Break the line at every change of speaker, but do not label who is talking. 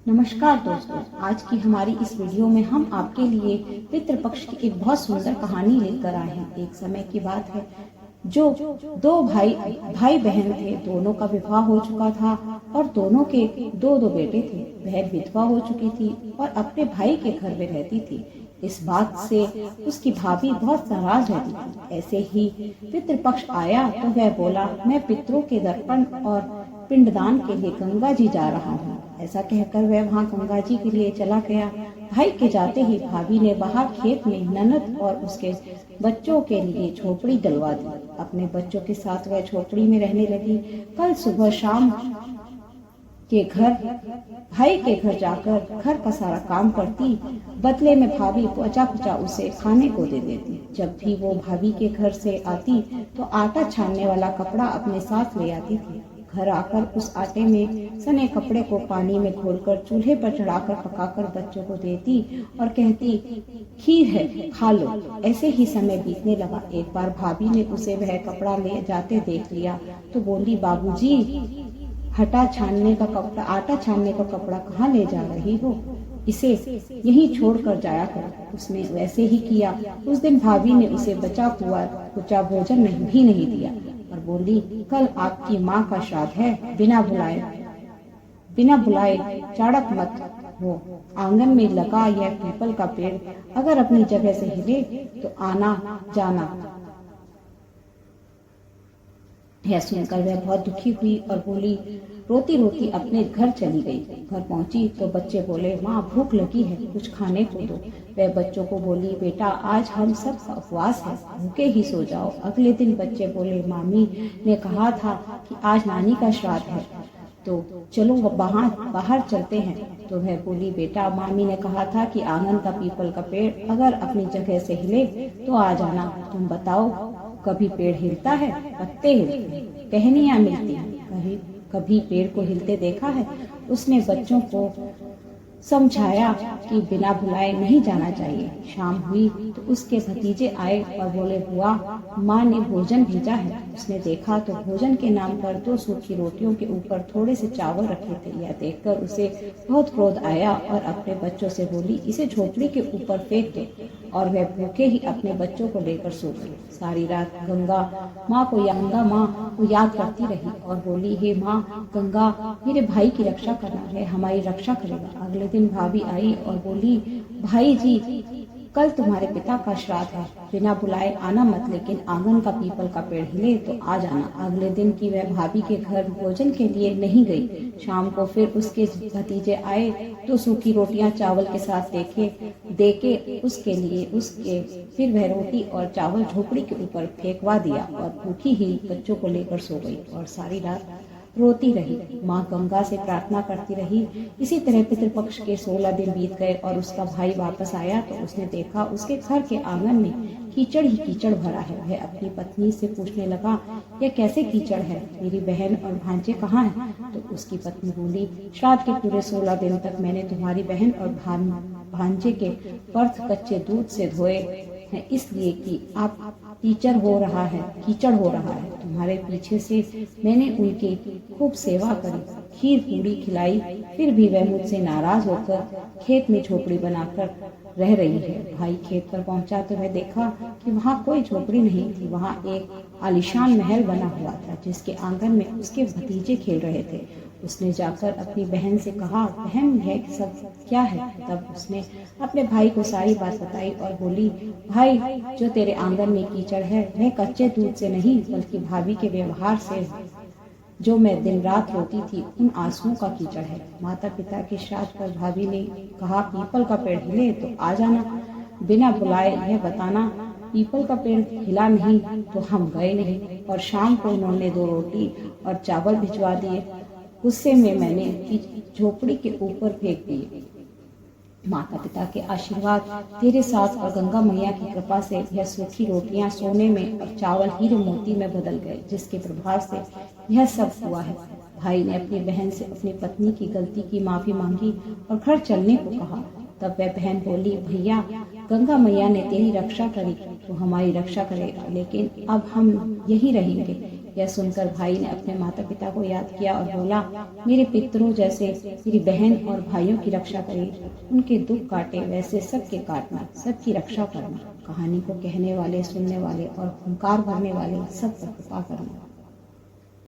नमस्कार दोस्तों, आज की हमारी इस वीडियो में हम आपके लिए पितृपक्ष की एक बहुत सुंदर कहानी लेकर आए हैं। एक समय की बात है, जो दो भाई बहन थे। दोनों का विवाह हो चुका था और दोनों के दो दो बेटे थे। बहन विधवा हो चुकी थी और अपने भाई के घर में रहती थी। इस बात से उसकी भाभी बहुत नाराज रहती थी। ऐसे ही पितृपक्ष आया तो वह बोला, मैं पितरों के दर्पण और पिंडदान के लिए गंगा जी जा रहा हूँ। ऐसा कहकर वह वहाँ गंगा जी के लिए चला गया। भाई के जाते ही भाभी ने बाहर खेत में ननद और उसके बच्चों के लिए झोपड़ी डलवा दी। अपने बच्चों के साथ वह झोपड़ी में रहने लगी। कल सुबह शाम के घर भाई के घर जाकर घर का सारा काम करती। बदले में भाभी बचा कुचा उसे खाने को दे देती। जब भी वो भाभी के घर से आती तो आटा छानने वाला कपड़ा अपने साथ ले आती थी। घर आकर उस आटे में सने कपड़े को पानी में घोलकर चूल्हे पर चढ़ाकर पकाकर बच्चों को देती और कहती, खीर है, खा लो। ऐसे ही समय बीतने लगा। एक बार भाभी ने उसे वह कपड़ा ले जाते देख लिया तो बोली, बाबूजी, आटा छानने का कपड़ा कहाँ ले जा रही हो? इसे यहीं छोड़कर जाया करो। उसने वैसे ही किया। उस दिन भाभी ने उसे बचा हुआ कुचा भोजन नहीं दिया और बोली, कल आपकी माँ का श्राद्ध है, बिना बुलाए चाड़क मत हो। आंगन में लगा यह पीपल का पेड़ अगर अपनी जगह से हिले तो आना जाना। यह सुनकर वह बहुत दुखी हुई और बोली, रोती रोती अपने घर चली गई। घर पहुंची तो बच्चे बोले, माँ भूख लगी है, कुछ खाने को दो। वह बच्चों को बोली, बेटा आज हम सब का उपवास है, भूखे ही सो जाओ। अगले दिन बच्चे बोले, मामी ने कहा था कि आज नानी का श्राद्ध है, तो चलो बाहर चलते हैं। तो वह बोली, बेटा मामी ने कहा था कि आंगन का पीपल का पेड़ अगर अपनी जगह से हिले तो आ जाना। तुम बताओ, कभी पेड़ हिलता है? पत्ते हिलते हैं, टहनियाँ मिलती हैं, कभी पेड़ को हिलते देखा है? उसने बच्चों को समझाया कि बिना बुलाए नहीं जाना चाहिए। शाम हुई तो उसके भतीजे आए और बोले, बुआ, माँ ने भोजन भेजा है। उसने देखा तो भोजन के नाम पर 2 सूखी रोटियों के ऊपर थोड़े से चावल रखे थे। यह देखकर उसे बहुत क्रोध आया और अपने बच्चों से बोली, इसे झोपड़ी के ऊपर फेंक दो। और वह भूखे ही अपने बच्चों को लेकर सो गई। सारी रात गंगा माँ को याद करती रही और बोली, हे माँ गंगा, मेरे भाई की रक्षा करना है, हमारी रक्षा करेगा। अगले दिन भाभी आई और बोली, भाई जी, कल तुम्हारे पिता का श्राद्ध है, बिना बुलाए आना मत, लेकिन आंगन का पीपल का पेड़ हिले तो आ जाना। अगले दिन की वह भाभी के घर भोजन के लिए नहीं गई। शाम को फिर उसके भतीजे आए तो सूखी रोटियां चावल के साथ देके उसके फिर वह रोटी और चावल झोपड़ी के ऊपर फेंकवा दिया और भूखी ही बच्चों को लेकर सो गई और सारी रात रोती रही। माँ गंगा से प्रार्थना करती रही। इसी तरह पितृपक्ष के 16 दिन बीत गए और उसका भाई वापस आया तो उसने देखा उसके घर के आंगन में कीचड़ ही कीचड़ भरा है। वह अपनी पत्नी से पूछने लगा, यह कैसे कीचड़ है? मेरी बहन और भांजे कहाँ हैं? तो उसकी पत्नी बोली, श्राद्ध के पूरे 16 दिन तक मैंने तुम्हारी बहन और भांजे के पर्थ कच्चे दूध से धोए हैं, इसलिए कि आप कीचड़ हो रहा है। तुम्हारे पीछे से मैंने उनकी खूब सेवा करी, खीर पूरी खिलाई, फिर भी वह मुझसे नाराज होकर खेत में झोपड़ी बनाकर रह रही है। भाई खेत पर पहुंचा तो वह देखा कि वहाँ कोई झोपड़ी नहीं थी। वहाँ एक आलीशान महल बना हुआ था जिसके आंगन में उसके भतीजे खेल रहे थे। उसने जाकर अपनी बहन से कहा, बहन यह सब क्या है? तब उसने अपने भाई को सारी बात बताई और बोली, भाई, जो तेरे आंगन में कीचड़ है वह कच्चे दूध से नहीं बल्कि भाभी के व्यवहार से, जो मैं दिन रात रोती थी, उन आंसुओं का कीचड़ है। माता पिता के श्राद्ध पर भाभी ने कहा, पीपल का पेड़ हिले तो आ जाना, बिना बुलाए यह बताना। पीपल का पेड़ हिला नहीं तो हम गए नहीं। और शाम को उन्होंने 2 रोटी और चावल भिजवा दिए। गुस्से में मैंने झोपड़ी के ऊपर फेंक दिए। माता पिता के आशीर्वाद तेरे साथ और गंगा मैया की कृपा से यह सूखी रोटियां सोने में और चावल हीरे मोती में बदल गए, जिसके प्रभाव से यह सब हुआ है। भाई ने अपनी बहन से अपनी पत्नी की गलती की माफी मांगी और घर चलने को कहा। तब वह बहन बोली, भैया, गंगा मैया ने तेरी रक्षा करी तो हमारी रक्षा करेगा, लेकिन अब हम यहीं रहेंगे। यह सुनकर भाई ने अपने माता पिता को याद किया और बोला, मेरे पितरों जैसे मेरी बहन और भाइयों की रक्षा करे, उनके दुख काटे वैसे सबके काटना, सबकी रक्षा करना। कहानी को कहने वाले, सुनने वाले और हुंकार भरने वाले सब पर कृपा करना।